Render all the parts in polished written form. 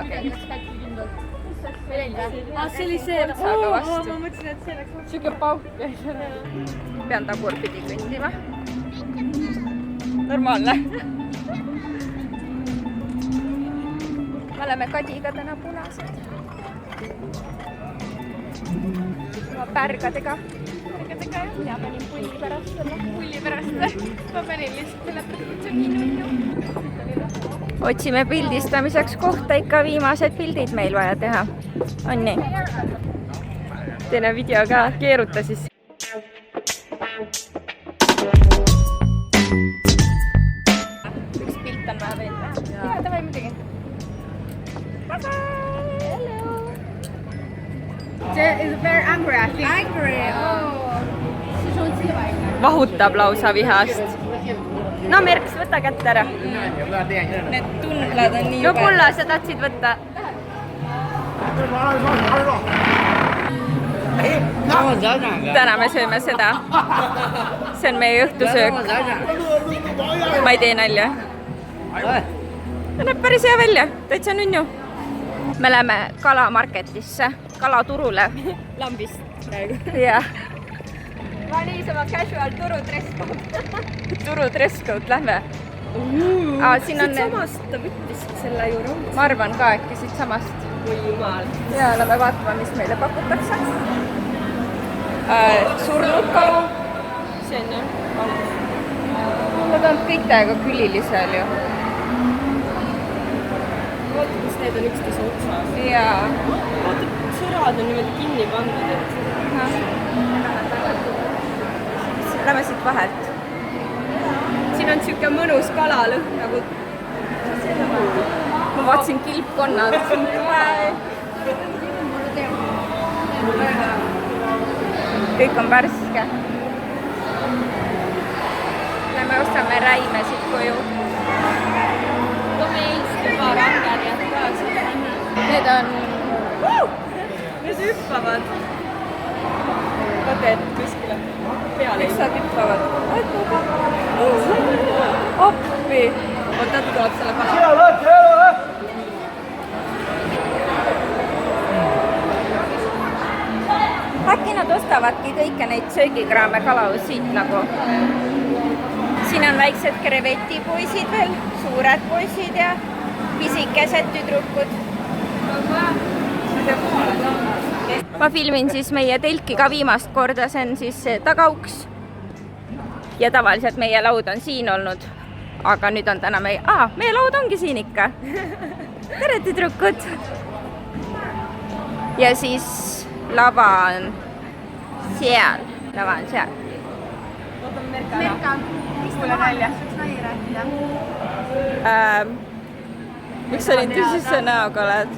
okei. See oli see, Otsaga vastu. ma mõtlesin, et see läks Siuke pauk käis. Pean tagurpidi kõndima. Normaalne. Me oleme Kadiga täna punased. Pärgadega. Ja panin pulli pärast selle. Pulli pärast. Ma panin lihtsalt sellepärast, et see on nii nunnu. Otsime pildistamiseks kohta, ikka viimased pildid meil vaja teha. On nii? Teine video ka, keeruta siis. Üks pilt on vaja veel teha. Jaa, davai muidugi. See is very angry, I think. Angry, Vahutab lausa vihast. No Merks, võta kätte ära. Need tundlad on nii No kulla, sa tahtsid võtta. Täna me sööme seda. See on meie õhtusöök. Ma ei tee nalja. See näeb päris hea välja. Täitsa nunnu. Me läheme kalamarketisse, kalaturule. lambist praegu. Jah. Ma niisama casual turu dress code lähme. Siin on Samast ta võttis selle juurde. Ma arvan ka äkki siit samast. Oi jumal. Ja lähme vaatama, mis meile pakutakse. Surnud kalu. See on jah. Nad on kõik täiega külili seal ju. Vaata, kus need on üksteise otsas. Jaa. Vaata, sõrad on niimoodi kinni pandud. Lähme siit vahelt. Siin on siuke mõnus kalalõhn nagu. Ma vaatasin kilpkonnad. Kõik on värske. Lähme ostame räime siit koju. Need on... Need hüppavad. Vaata, et kuskile peale. Miks nad hüppavad? Oppi! Oota, ta tuleb selle kala. Äkki nad ostavadki kõike neid söögikraame kalausiit nagu. Siin on väiksed krevetipoisid veel, suured poisid ja pisikesed tüdrukud. Ma filmin siis meie telki ka viimast korda, see on siis tagauks. Ja tavaliselt meie laud on siin olnud, aga nüüd on täna meie laud ongi siin ikka. Tere tüdrukud! Ja siis lava on seal. Merka, miks ta nalja? Nali rääkida. Miks sa nii tõsise näoga oled?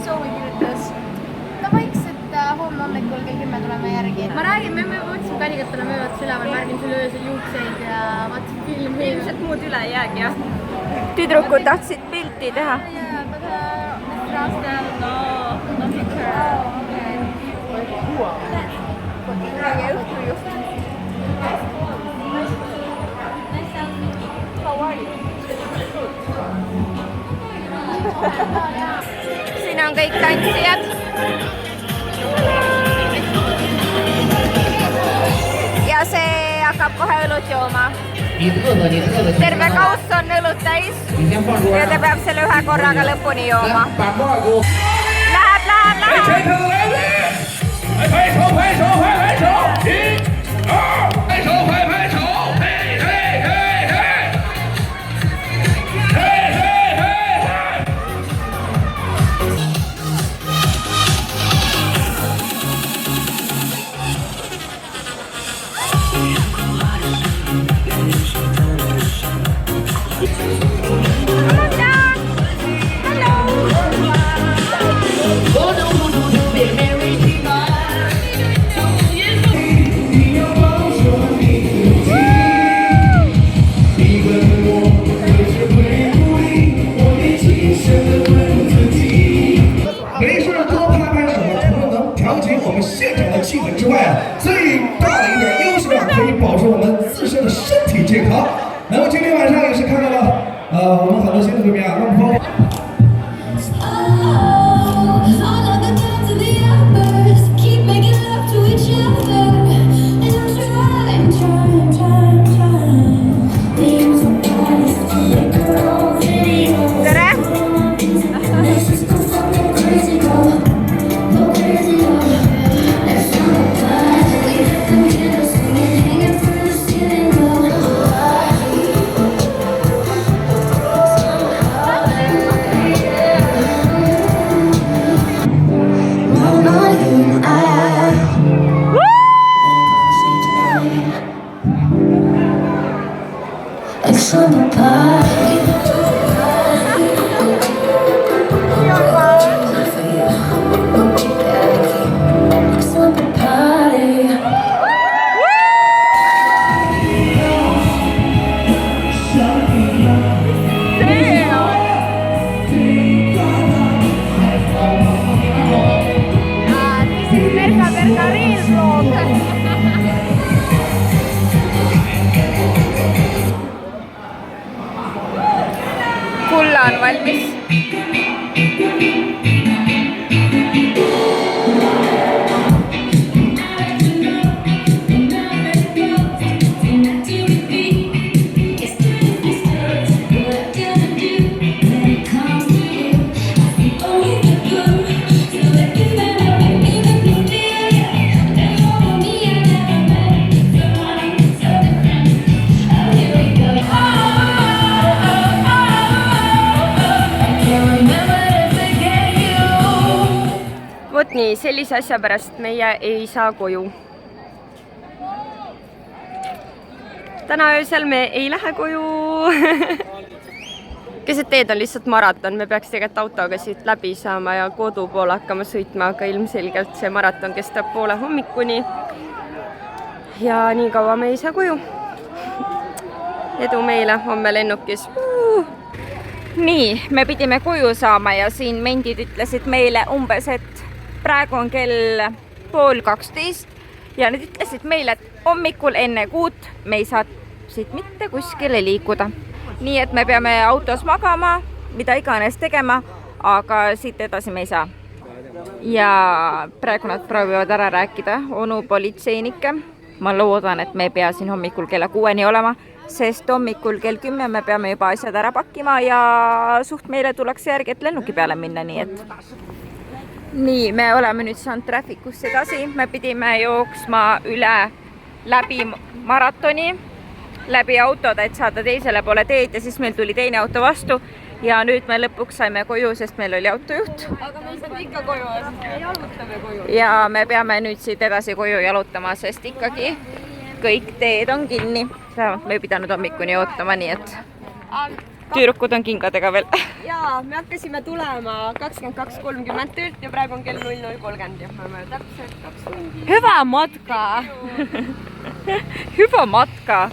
Soovi kirjutas. Ta võiks, et homme hommikul kell 10 tuleme järgi. Ma räägin, me võtsime Kadigatele möödas üleval, märgin sulle öösel juukseid ja vaatasin filmi. Ilmselt muud üle ei jäägi, jah. Tüdrukud tahtsid pilti teha. Siin on kõik tantsijad. Ja see hakkab kohe õlut jooma. Terve kauss on õlut täis ja ta peab selle ühe korraga lõpuni jooma. Läheb! nii, sellise asja pärast meie ei saa koju. Täna öösel me ei lähe koju. Keset teed on lihtsalt maraton, me peaks tegelikult autoga siit läbi saama ja kodu poole hakkama sõitma, aga ilmselgelt see maraton kestab poole hommikuni. Ja nii kaua me ei saa koju. Edu meile, homme lennukis. Nii, me pidime koju saama ja siin mendid ütlesid meile umbes, et praegu on kell 11:30 ja nad ütlesid meile, et hommikul enne 6 me ei saa siit mitte kuskile liikuda. Nii et me peame autos magama, mida iganes tegema, aga siit edasi me ei saa. Ja praegu nad proovivad ära rääkida onu politseinikke. Ma loodan, et me ei pea siin hommikul kella 6-ni olema, sest hommikul kell 10 me peame juba asjad ära pakkima ja suht meile tuleks järgi, et lennuki peale minna, nii et. Nii, me oleme nüüd saanud trafficust edasi. Me pidime jooksma läbi maratoni, läbi autod, et saada teisele poole teed ja siis meil tuli teine auto vastu ja nüüd me lõpuks saime koju, sest meil oli autojuht. Aga me saame ikka koju, sest me jalutame koju. Ja me peame nüüd siit edasi koju jalutama, sest ikkagi kõik teed on kinni. Me ei pidanud hommikuni ootama, nii et tüürukkud on kingadega veel. Jaa, me hakkasime tulema 22:30 töölt ja praegu on kell 00:30 ja me oleme täpselt 2 tundi. Hyvä matka! Hyvä matka!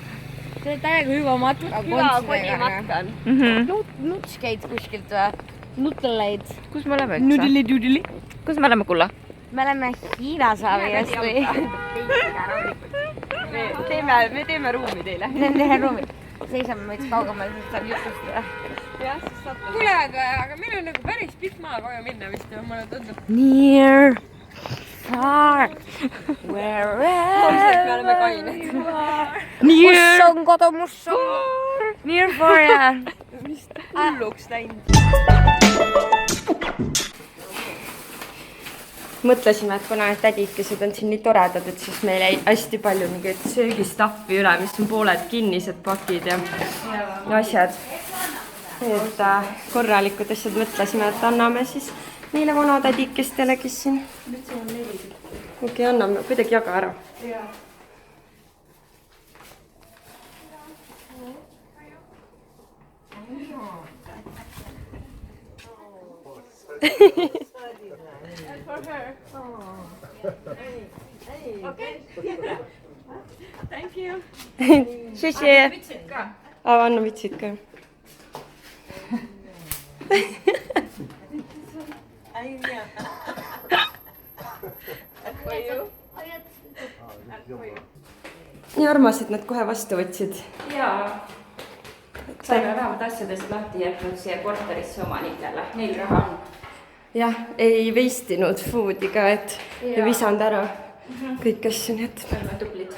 See on täiega hüva matka. Hüva kodimatka on. Nuts käid kuskilt või? Nuteleid. Kus me oleme üldse? Nudeli-dudeli. Kus me oleme, Kulla? Me oleme Hiinasaavias või? Me teeme ruumi teile. Me teeme ruumi. Seisame meid kaugemal, sest saab jutustada. Jah, siis saab. Kuule, aga meil on nagu päris pikk maa koju minna vist ja mulle tundub. Near, far, wherever Homsed me oleme kained. Near, on kodu, mus on. near, far ja Mis hulluks läinud. mõtlesime, et kuna need tädikesed on siin nii toredad, et siis meil jäi hästi palju mingit söögistaffi üle, mis on pooled kinnised pakid ja asjad. Et korralikud asjad mõtlesime, et anname siis neile vanatädikestele, kes siin. Okei, anname, kuidagi jaga ära. Thank you. Sushi. Anna vitsid ka. Nii armas, et nad kohe vastu võtsid. Jaa. Saime vähemalt asjadest lahti jätnud siia korterisse omanikele. Neil raha on. Jah, ei veistinud foodi ka, et ei visanud ära kõik asju, nii et oleme tublid.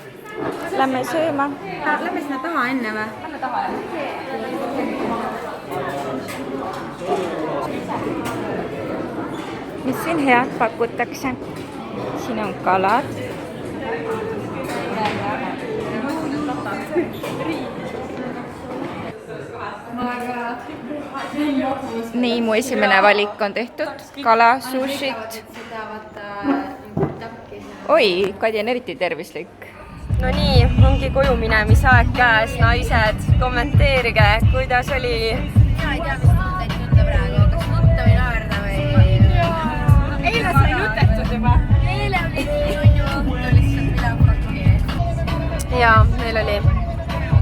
Lähme sööma. Lähme sinna taha enne või? Lähme taha enne. Mis siin head pakutakse? Siin on kalad. Nii, mu esimene valik on tehtud. Kala, sushit. Oi, Kadi on eriti tervislik. No nii, ongi koju minemise aeg käes. Naised, kommenteerige, kuidas oli? Mina ei tea, mis tundeid tunda praegu. Kas nutta või naerda või? Eile sai nutetud juba. Eile oli õnnu lihtsalt midagi. Ja, meil oli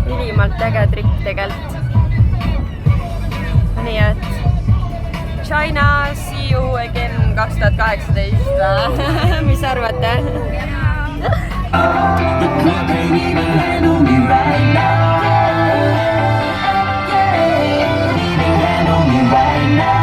ülimalt äge trip tegelikult. Nii et China, see you again 2018. Mis arvate? The club ain't even handle me right now. Can't even handle me right now.